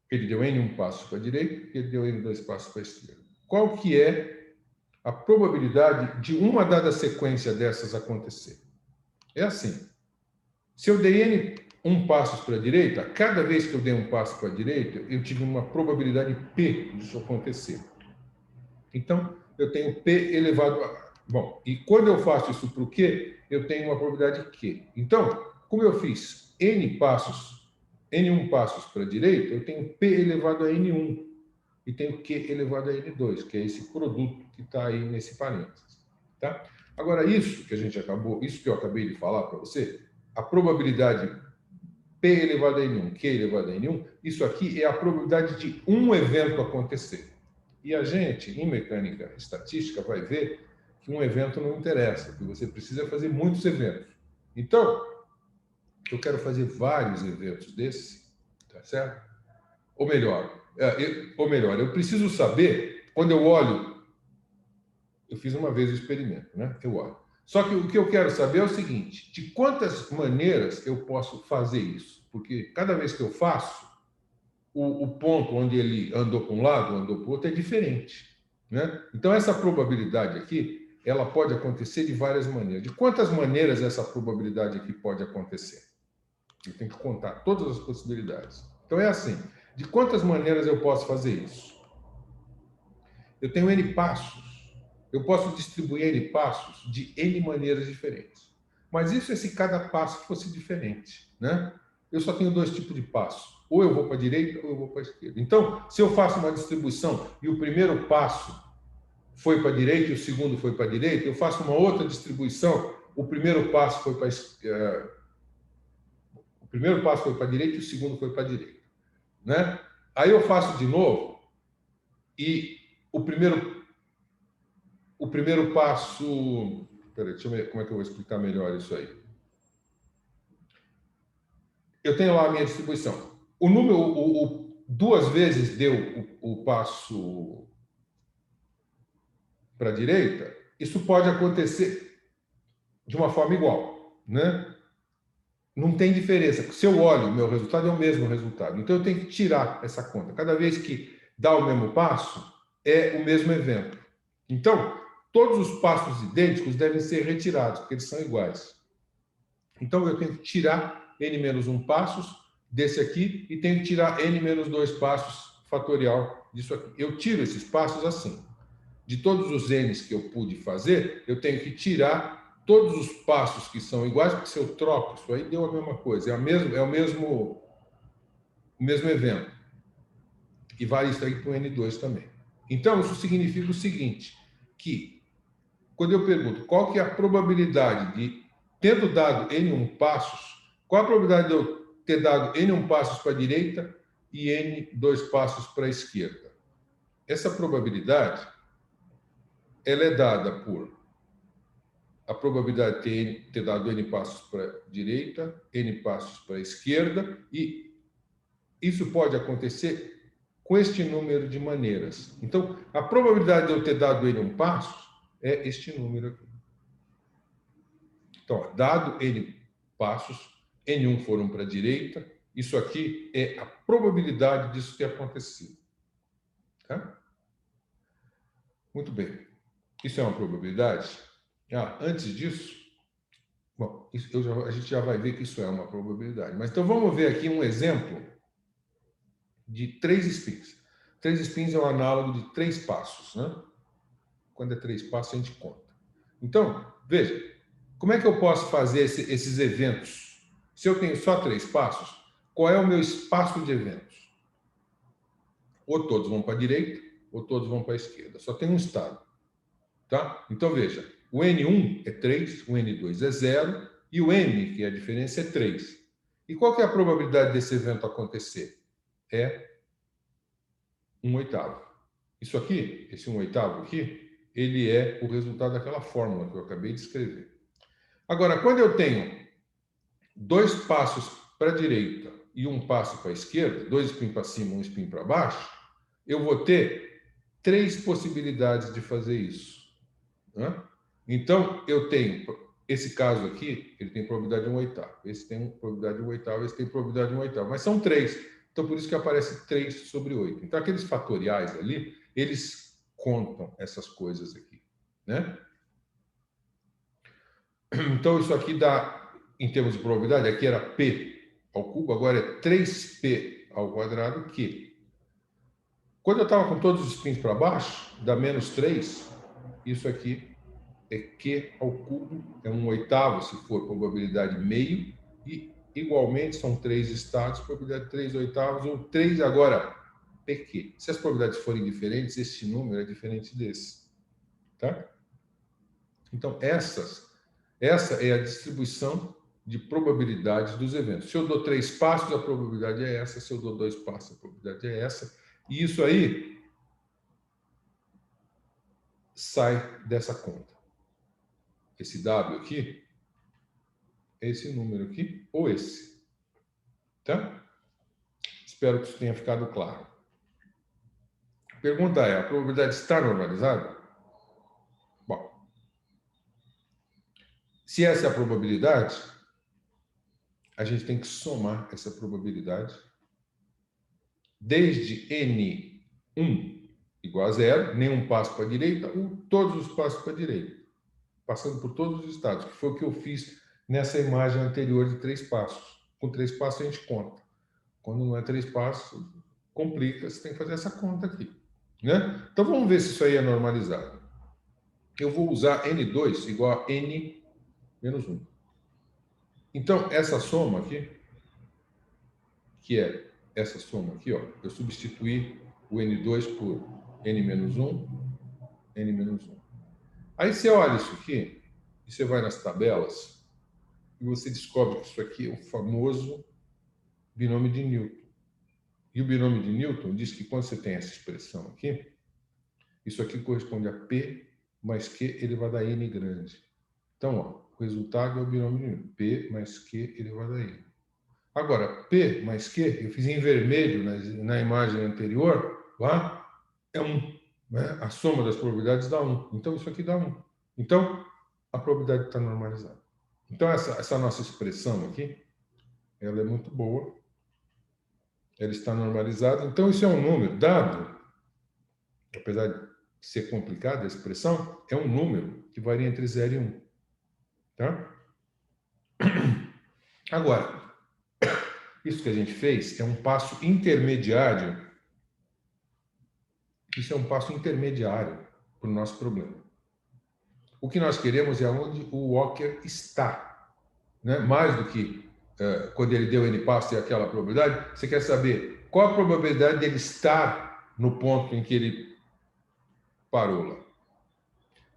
S1: Ele deu N1 passos para a direita e ele deu N2 passos para a esquerda. Qual que é a probabilidade de uma dada sequência dessas acontecer? É assim. Se eu dei N1 passos para a direita, cada vez que eu dei um passo para a direita, eu tive uma probabilidade P disso acontecer. Então, eu tenho P elevado a... Bom, e quando eu faço isso para o Q, eu tenho uma probabilidade Q. Então, como eu fiz N1 passos para a direita, eu tenho P elevado a N1 e tenho Q elevado a N2, que é esse produto que está aí nesse parênteses. Tá? Agora, isso que eu acabei de falar para você, a probabilidade P elevado a N1, Q elevado a N1, isso aqui é a probabilidade de um evento acontecer. E a gente, em mecânica estatística, vai ver que um evento não interessa, que você precisa fazer muitos eventos. Então, eu quero fazer vários eventos desses, tá certo? Ou melhor, eu preciso saber, quando eu olho, eu fiz uma vez o experimento, né? Eu olho. Só que o que eu quero saber é o seguinte, de quantas maneiras eu posso fazer isso? Porque cada vez que eu faço, o ponto onde ele andou para um lado, andou para o outro, é diferente. Né? Então, essa probabilidade aqui, ela pode acontecer de várias maneiras. De quantas maneiras essa probabilidade aqui pode acontecer? Eu tenho que contar todas as possibilidades. Então, é assim. De quantas maneiras eu posso fazer isso? Eu tenho N passos. Eu posso distribuir N passos de N maneiras diferentes. Mas isso é se cada passo fosse diferente. Né? Eu só tenho dois tipos de passos. Ou eu vou para a direita ou eu vou para a esquerda. Então, se eu faço uma distribuição e o primeiro passo foi para a direita e o segundo foi para a direita, eu faço uma outra distribuição, o primeiro passo foi para a direita e o segundo foi para a direita. Né? Aí eu faço de novo e o primeiro passo... Peraí, deixa eu ver como é que eu vou explicar melhor isso aí. Eu tenho lá a minha distribuição. O número, duas vezes deu o passo para a direita, isso pode acontecer de uma forma igual, né? Não tem diferença. Se eu olho, o meu resultado é o mesmo resultado. Então, eu tenho que tirar essa conta. Cada vez que dá o mesmo passo, é o mesmo evento. Então, todos os passos idênticos devem ser retirados, porque eles são iguais. Então, eu tenho que tirar n menos 1 passos desse aqui e tenho que tirar n menos 2 passos fatorial disso aqui. Eu tiro esses passos assim. De todos os n's que eu pude fazer, eu tenho que tirar todos os passos que são iguais, porque se eu troco, isso aí deu a mesma coisa, é o mesmo evento. E vale isso aí para o N2 também. Então, isso significa o seguinte, que quando eu pergunto qual que é a probabilidade de tendo dado N1 passos, qual a probabilidade de eu ter dado N1 passos para a direita e N2 passos para a esquerda? Essa probabilidade, ela é dada por a probabilidade de ter dado N passos para a direita, N passos para a esquerda, e isso pode acontecer com este número de maneiras. Então, a probabilidade de eu ter dado N1 passos é este número aqui. Então, dado N passos, N1 foram para a direita, isso aqui é a probabilidade disso ter acontecido. Tá? Muito bem. Isso é uma probabilidade? Antes disso, bom, a gente já vai ver que isso é uma probabilidade. Mas então vamos ver aqui um exemplo de 3 spins. 3 spins é um análogo de 3 passos, né? Quando é 3 passos, a gente conta. Então, veja, como é que eu posso fazer esses eventos? Se eu tenho só 3 passos, qual é o meu espaço de eventos? Ou todos vão para a direita, ou todos vão para a esquerda. Só tem um estado. Tá? Então, veja, o N1 é 3, o N2 é 0, e o M, que é a diferença, é 3. E qual que é a probabilidade desse evento acontecer? É 1/8. Isso aqui, esse 1/8 aqui, ele é o resultado daquela fórmula que eu acabei de escrever. Agora, quando eu tenho 2 passos para a direita e 1 passo para a esquerda, 2 spin para cima, 1 spin para baixo, eu vou ter 3 possibilidades de fazer isso. Né? Então, eu tenho esse caso aqui, ele tem probabilidade de 1/8. Esse tem probabilidade de 1/8, esse tem probabilidade de 1/8. Mas são 3. Então, por isso que aparece 3 sobre 8. Então, aqueles fatoriais ali, eles contam essas coisas aqui. Né? Então, isso aqui dá, em termos de probabilidade, aqui era P ao cubo, agora é 3P ao quadrado, que quando eu estava com todos os spins para baixo, dá menos 3, isso aqui é Q ao cubo, é 1/8 se for probabilidade meio, e igualmente são 3 estados, probabilidade 3/8, ou 3 agora, PQ. Se as probabilidades forem diferentes, este número é diferente desse. Tá? Então, essa é a distribuição de probabilidades dos eventos. Se eu dou 3 passos, a probabilidade é essa. Se eu dou 2 passos, a probabilidade é essa. E isso aí sai dessa conta. Esse W aqui, esse número aqui, ou esse. Tá? Espero que isso tenha ficado claro. A pergunta é, a probabilidade está normalizada? Bom, se essa é a probabilidade, a gente tem que somar essa probabilidade desde N1 igual a 0, nenhum passo para a direita, ou todos os passos para a direita, passando por todos os estados, que foi o que eu fiz nessa imagem anterior de 3 passos. Com 3 passos a gente conta. Quando não é 3 passos, complica, você tem que fazer essa conta aqui. Né? Então vamos ver se isso aí é normalizado. Eu vou usar N2 igual a N menos 1. Então, essa soma aqui, que é essa soma aqui, ó, eu substituí o N2 por N menos 1, N menos 1. Aí você olha isso aqui, e você vai nas tabelas, e você descobre que isso aqui é o famoso binômio de Newton. E o binômio de Newton diz que quando você tem essa expressão aqui, isso aqui corresponde a P mais Q elevado a N grande. Então, ó, o resultado é o binômio de Newton. P mais Q elevado a N. Agora, P mais Q, eu fiz em vermelho na imagem anterior, lá é 1. Né? A soma das probabilidades dá 1. Então, isso aqui dá 1. Então, a probabilidade está normalizada. Então, essa nossa expressão aqui, ela é muito boa. Ela está normalizada. Então, isso é um número dado, apesar de ser complicada a expressão, é um número que varia entre 0 e 1. Tá? Agora, isso que a gente fez é um passo intermediário. Isso é um passo intermediário para o nosso problema. O que nós queremos é onde o Walker está. Né? Mais do que quando ele deu N passos e aquela probabilidade, você quer saber qual a probabilidade dele estar no ponto em que ele parou lá.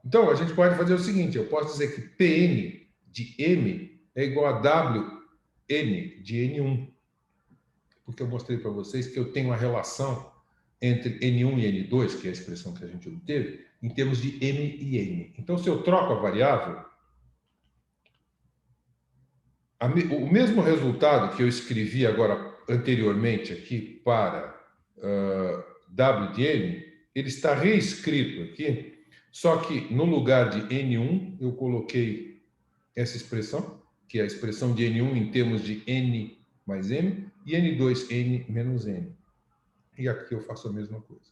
S1: Então, a gente pode fazer o seguinte, eu posso dizer que Pn de M é igual a WN de N1. Porque eu mostrei para vocês que eu tenho uma relação entre N1 e N2, que é a expressão que a gente obteve, em termos de M e N. Então, se eu troco a variável, o mesmo resultado que eu escrevi agora anteriormente aqui para W de N, ele está reescrito aqui, só que no lugar de N1 eu coloquei essa expressão, que é a expressão de N1 em termos de N mais M, e N2, N menos N. E aqui eu faço a mesma coisa.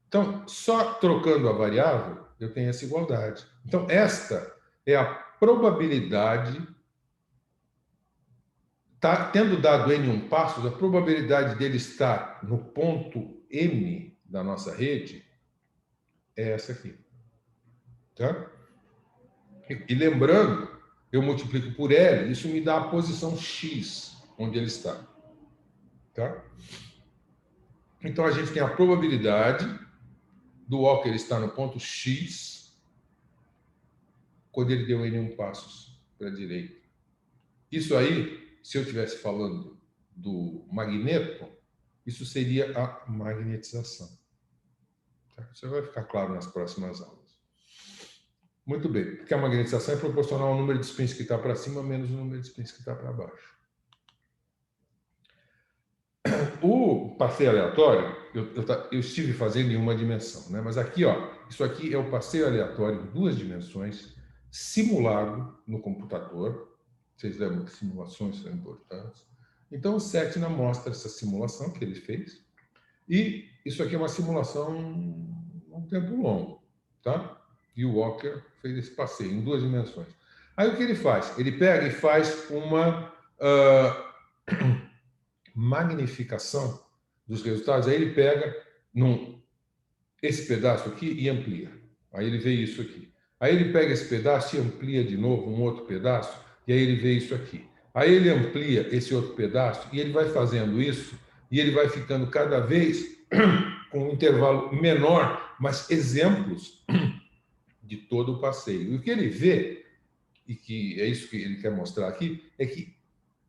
S1: Então, só trocando a variável, eu tenho essa igualdade. Então, esta é a probabilidade, tendo dado N1 passos, a probabilidade dele estar no ponto M da nossa rede é essa aqui. Tá? E lembrando, eu multiplico por L, isso me dá a posição X, onde ele está. Tá? Então, a gente tem a probabilidade do Walker estar no ponto X quando ele deu N1 passos para a direita. Isso aí, se eu estivesse falando do magneto, isso seria a magnetização. Tá? Isso vai ficar claro nas próximas aulas. Muito bem, porque a magnetização é proporcional ao número de spins que está para cima menos o número de spins que está para baixo. O passeio aleatório, eu estive fazendo em uma dimensão, né? Mas aqui, ó, isso aqui é o passeio aleatório em 2 dimensões, simulado no computador. Vocês lembram que simulações são importantes. Então, o Cetna mostra essa simulação que ele fez. E isso aqui é uma simulação um tempo longo, tá? E o Walker fez esse passeio em 2 dimensões. Aí o que ele faz? Ele pega e faz uma magnificação dos resultados. Aí ele pega esse pedaço aqui e amplia. Aí ele vê isso aqui. Aí ele pega esse pedaço e amplia de novo um outro pedaço, e aí ele vê isso aqui. Aí ele amplia esse outro pedaço e ele vai fazendo isso, e ele vai ficando cada vez com um intervalo menor, mas exemplos de todo o passeio. E o que ele vê, e que é isso que ele quer mostrar aqui, é que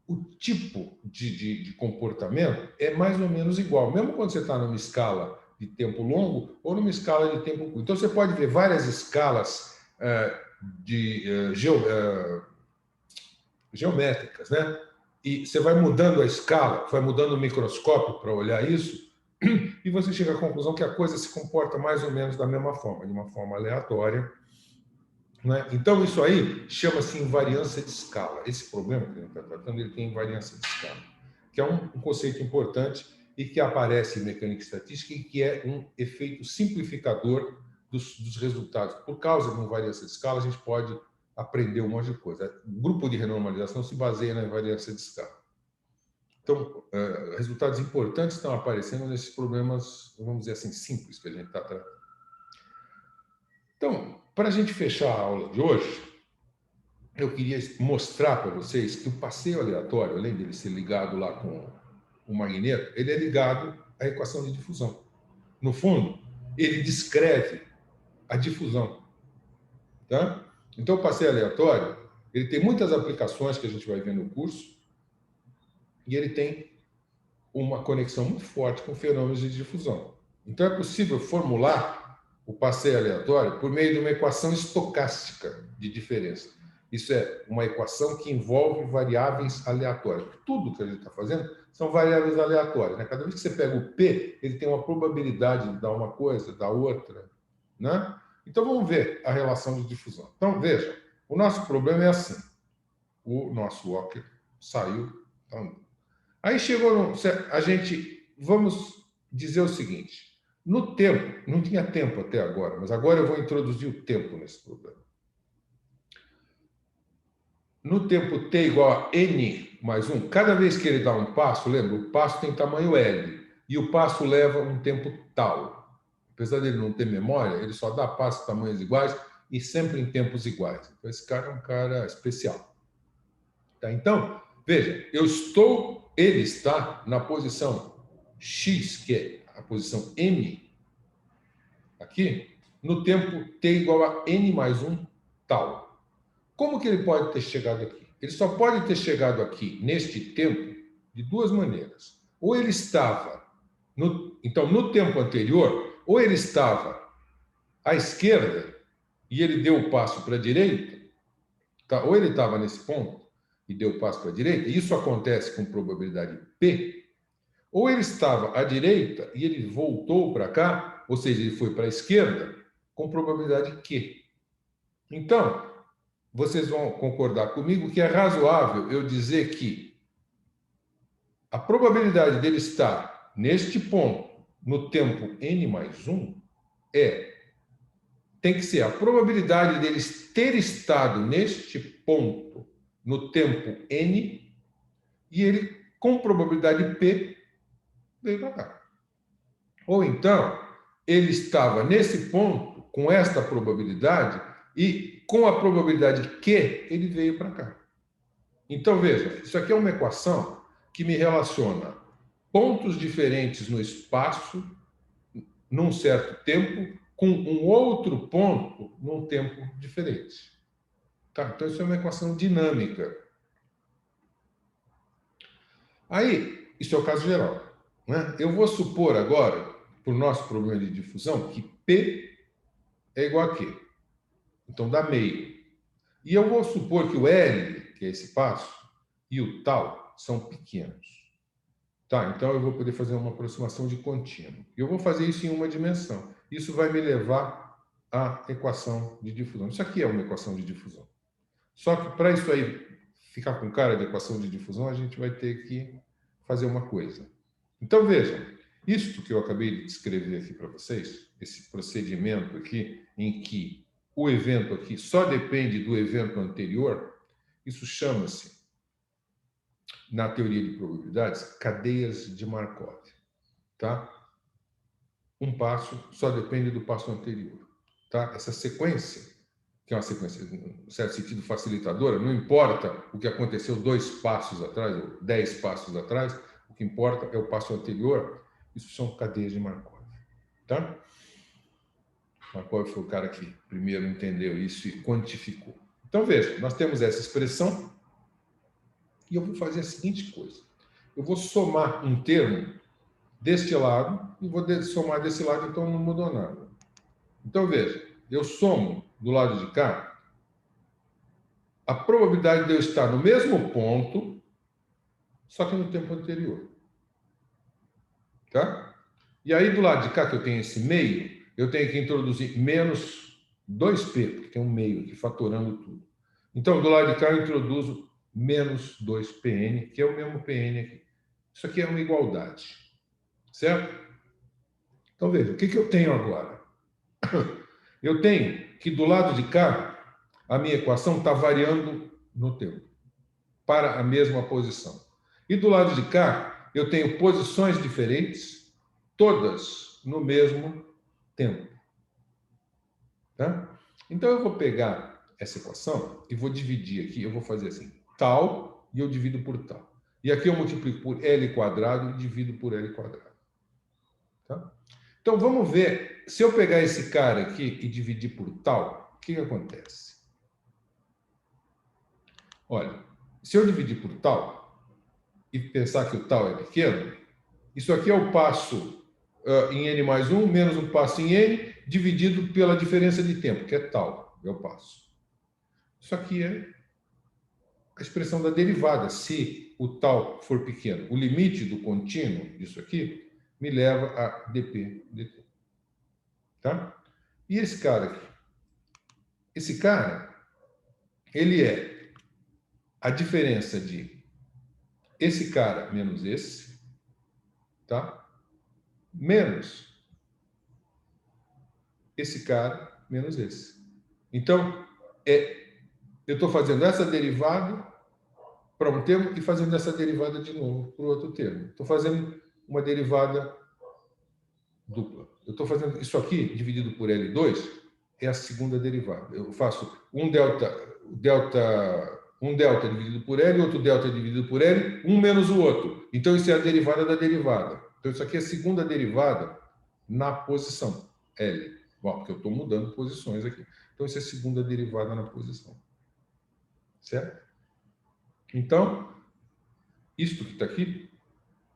S1: o tipo de comportamento é mais ou menos igual, mesmo quando você está numa escala de tempo longo ou numa escala de tempo curto. Então, você pode ver várias escalas geométricas, né? E você vai mudando a escala, vai mudando o microscópio para olhar isso, e você chega à conclusão que a coisa se comporta mais ou menos da mesma forma, de uma forma aleatória. Né? Então, isso aí chama-se invariância de escala. Esse problema que a gente está tratando, ele tem invariância de escala, que é um conceito importante e que aparece em mecânica estatística e que é um efeito simplificador dos resultados. Por causa de invariância de escala, a gente pode aprender um monte de coisa. O grupo de renormalização se baseia na invariância de escala. Então, resultados importantes estão aparecendo nesses problemas, vamos dizer assim, simples que a gente está tratando. Então, para a gente fechar a aula de hoje, eu queria mostrar para vocês que o passeio aleatório, além dele ser ligado lá com o magneto, ele é ligado à equação de difusão. No fundo, ele descreve a difusão. Tá? Então, o passeio aleatório, ele tem muitas aplicações que a gente vai ver no curso, e ele tem uma conexão muito forte com fenômenos de difusão. Então, é possível formular o passeio aleatório por meio de uma equação estocástica de diferença. Isso é uma equação que envolve variáveis aleatórias. Tudo que a gente está fazendo são variáveis aleatórias. Né? Cada vez que você pega o P, ele tem uma probabilidade de dar uma coisa, da outra. Né? Então, vamos ver a relação de difusão. Então, veja, o nosso problema é assim. O nosso Walker saiu. Aí chegou, a gente, vamos dizer o seguinte, no tempo, não tinha tempo até agora, mas agora eu vou introduzir o tempo nesse problema. No tempo t igual a n mais 1, cada vez que ele dá um passo, lembra, o passo tem tamanho L, e o passo leva um tempo tal. Apesar dele não ter memória, ele só dá passos em tamanhos iguais e sempre em tempos iguais. Então, esse cara é um cara especial. Tá? Então, veja, ele está na posição x, que é a posição m, aqui, no tempo t igual a n mais 1 tal. Como que ele pode ter chegado aqui? Ele só pode ter chegado aqui, neste tempo, de duas maneiras. Ou ele estava, então, no tempo anterior, ou ele estava à esquerda e ele deu o passo para a direita, tá? Ou ele estava nesse ponto e deu o passo para a direita, e isso acontece com probabilidade P, ou ele estava à direita e ele voltou para cá, ou seja, ele foi para a esquerda, com probabilidade Q. Então, vocês vão concordar comigo que é razoável eu dizer que a probabilidade dele estar neste ponto no tempo n mais 1 tem que ser a probabilidade dele ter estado neste ponto no tempo n e ele, com probabilidade p, veio para cá. Ou então, ele estava nesse ponto com esta probabilidade e com a probabilidade Q, ele veio para cá. Então, veja, isso aqui é uma equação que me relaciona pontos diferentes no espaço, num certo tempo, com um outro ponto num tempo diferente. Tá? Então, isso é uma equação dinâmica. Aí, isso é o caso geral. Né? Eu vou supor agora, por nosso problema de difusão, que P é igual a Q. Então, dá meio. E eu vou supor que o L, que é esse passo, e o tal são pequenos. Tá, então eu vou poder fazer uma aproximação de contínuo. E eu vou fazer isso em uma dimensão. Isso vai me levar à equação de difusão. Isso aqui é uma equação de difusão. Só que para isso aí ficar com cara de equação de difusão, a gente vai ter que fazer uma coisa. Então vejam, isto que eu acabei de descrever aqui para vocês, esse procedimento aqui, em que o evento aqui só depende do evento anterior, isso chama-se, na teoria de probabilidades, cadeias de Markov. Tá? Um passo só depende do passo anterior. Tá? Essa sequência, que é uma sequência, em certo sentido, facilitadora, não importa o que aconteceu 2 passos atrás, ou 10 passos atrás, o que importa é o passo anterior. Isso são cadeias de Markov. Tá? Markov foi o cara que primeiro entendeu isso e quantificou. Então, veja, nós temos essa expressão e eu vou fazer a seguinte coisa. Eu vou somar um termo deste lado e vou somar desse lado, então não mudou nada. Então, veja, eu somo do lado de cá a probabilidade de eu estar no mesmo ponto, só que no tempo anterior. Tá? E aí, do lado de cá, que eu tenho esse meio, eu tenho que introduzir menos 2p, porque tem um meio aqui, fatorando tudo. Então, do lado de cá, eu introduzo menos 2pn, que é o mesmo pn aqui. Isso aqui é uma igualdade. Certo? Então, veja, o que eu tenho agora? Eu tenho que, do lado de cá, a minha equação está variando no tempo, para a mesma posição. E do lado de cá, eu tenho posições diferentes, todas no mesmo tempo. Tá? Então, eu vou pegar essa equação e vou dividir aqui. Eu vou fazer assim, tal, e eu divido por tal. E aqui eu multiplico por L quadrado e divido por L quadrado. Tá? Então, vamos ver. Se eu pegar esse cara aqui e dividir por tal, o que acontece? Olha, se eu dividir por tal e pensar que o tal é pequeno, isso aqui é o passo em n mais 1 menos um passo em n dividido pela diferença de tempo, que é tal, é o passo. Isso aqui é a expressão da derivada, se o tal for pequeno. O limite do contínuo disso aqui me leva a dp dt. Tá? E esse cara aqui? Esse cara, ele é a diferença de esse cara menos esse, tá? Menos esse cara menos esse. Então, eu estou fazendo essa derivada para um termo e fazendo essa derivada de novo para o outro termo. Estou fazendo uma derivada dupla. Eu estou fazendo isso aqui, dividido por L2, é a segunda derivada. Eu faço um delta dividido por L, outro delta dividido por L, um menos o outro. Então, isso é a derivada da derivada. Então, isso aqui é a segunda derivada na posição L. Bom, porque eu estou mudando posições aqui. Então, isso é a segunda derivada na posição. certo? Então, isto que está aqui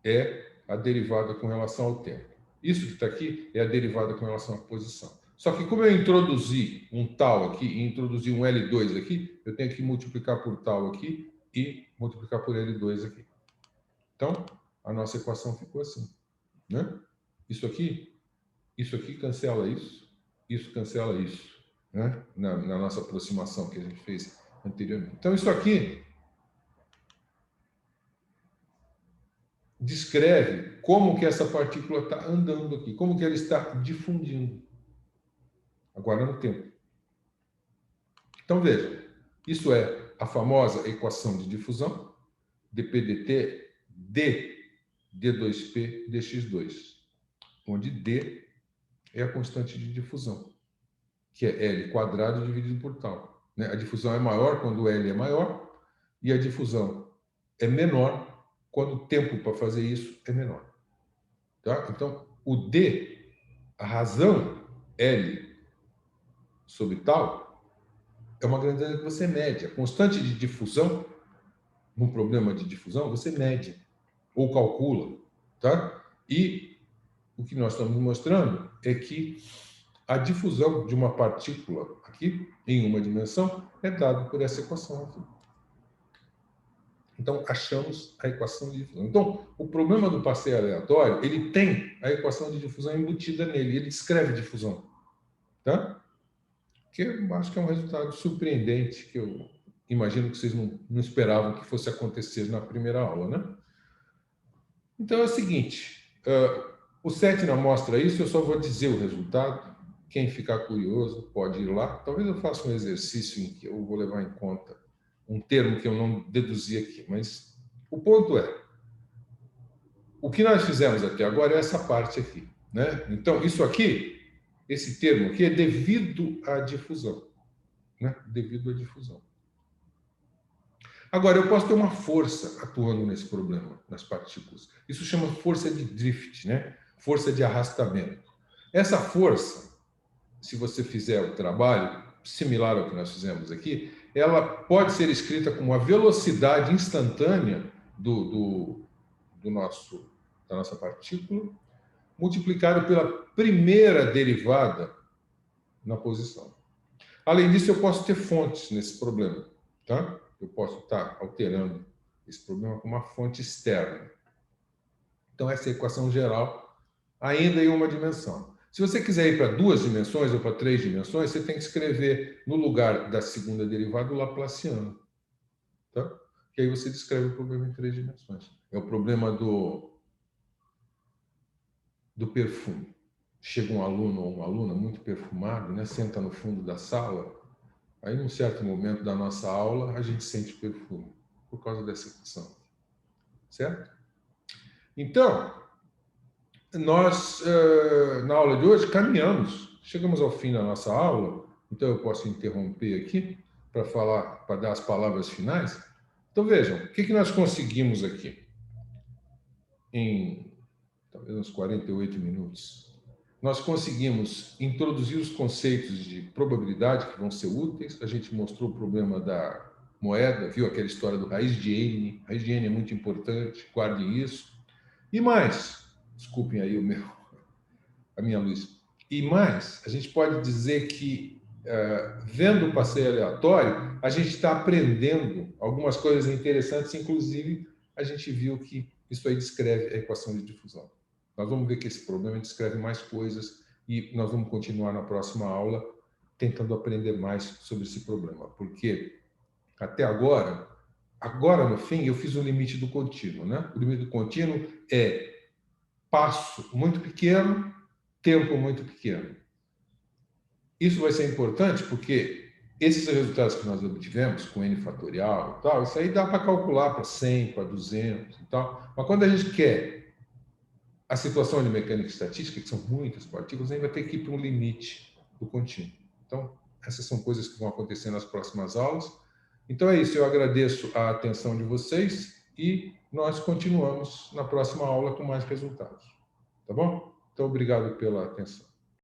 S1: é a derivada com relação ao tempo. Isso que está aqui é a derivada com relação à posição. Só que como eu introduzi um tal aqui e introduzi um L2 aqui, eu tenho que multiplicar por tal aqui e multiplicar por L2 aqui. Então, a nossa equação ficou assim, né? Isso aqui cancela isso cancela isso, né? Na nossa aproximação que a gente fez anteriormente. Então, isso aqui descreve como que essa partícula está andando aqui, como que ela está difundindo. Agora no tempo. Então, veja, isso é a famosa equação de difusão, dp dt d d2p dx2, onde d é a constante de difusão, que é L quadrado dividido por tal. A difusão é maior quando L é maior e a difusão é menor quando o tempo para fazer isso é menor. Tá? Então, o D, a razão L sobre tal, é uma grandeza que você mede. A constante de difusão, num problema de difusão, você mede ou calcula. Tá? E o que nós estamos mostrando é que a difusão de uma partícula aqui, em uma dimensão, é dada por essa equação aqui. Então, achamos a equação de difusão. Então, o problema do passeio aleatório, ele tem a equação de difusão embutida nele, ele descreve difusão. Tá? Que eu acho que é um resultado surpreendente, que eu imagino que vocês não esperavam que fosse acontecer na primeira aula, né? Então, é o seguinte, o Cetna mostra isso, eu só vou dizer o resultado. Quem ficar curioso pode ir lá. Talvez eu faça um exercício em que eu vou levar em conta um termo que eu não deduzi aqui, mas o ponto é, o que nós fizemos até agora é essa parte aqui, né? Então, isso aqui, esse termo aqui é devido à difusão, né? Devido à difusão. Agora, eu posso ter uma força atuando nesse problema, nas partículas. Isso chama força de drift, né? Força de arrastamento. Essa força, se você fizer o trabalho similar ao que nós fizemos aqui, ela pode ser escrita como a velocidade instantânea da nossa partícula, multiplicado pela primeira derivada na posição. Além disso, eu posso ter fontes nesse problema, tá? Eu posso estar alterando esse problema com uma fonte externa. Então, essa é a equação geral, ainda em uma dimensão. Se você quiser ir para 2 dimensões ou para 3 dimensões, você tem que escrever no lugar da segunda derivada o Laplaciano. Tá? Que aí você descreve o problema em 3 dimensões. É o problema do perfume. Chega um aluno ou uma aluna muito perfumado, né? Senta no fundo da sala, aí num certo momento da nossa aula a gente sente perfume, por causa dessa equação. Certo? Então, nós, na aula de hoje, caminhamos, chegamos ao fim da nossa aula, então eu posso interromper aqui para falar, para dar as palavras finais. Então, vejam, o que nós conseguimos aqui em talvez uns 48 minutos? Nós conseguimos introduzir os conceitos de probabilidade que vão ser úteis, a gente mostrou o problema da moeda, viu aquela história do raiz de N, raiz de N é muito importante, guardem isso. E mais, desculpem aí a minha luz. E mais, a gente pode dizer que, vendo o passeio aleatório, a gente está aprendendo algumas coisas interessantes, inclusive a gente viu que isso aí descreve a equação de difusão. Nós vamos ver que esse problema descreve mais coisas e nós vamos continuar na próxima aula tentando aprender mais sobre esse problema, porque até agora no fim, eu fiz o limite do contínuo, né? O limite do contínuo é passo muito pequeno, tempo muito pequeno. Isso vai ser importante porque esses resultados que nós obtivemos com N fatorial e tal, isso aí dá para calcular para 100, para 200 e tal. Mas quando a gente quer a situação de mecânica estatística, que são muitas partículas, a gente vai ter que ir para um limite do contínuo. Então, essas são coisas que vão acontecer nas próximas aulas. Então é isso, eu agradeço a atenção de vocês e nós continuamos na próxima aula com mais resultados. Tá bom? Então, obrigado pela atenção.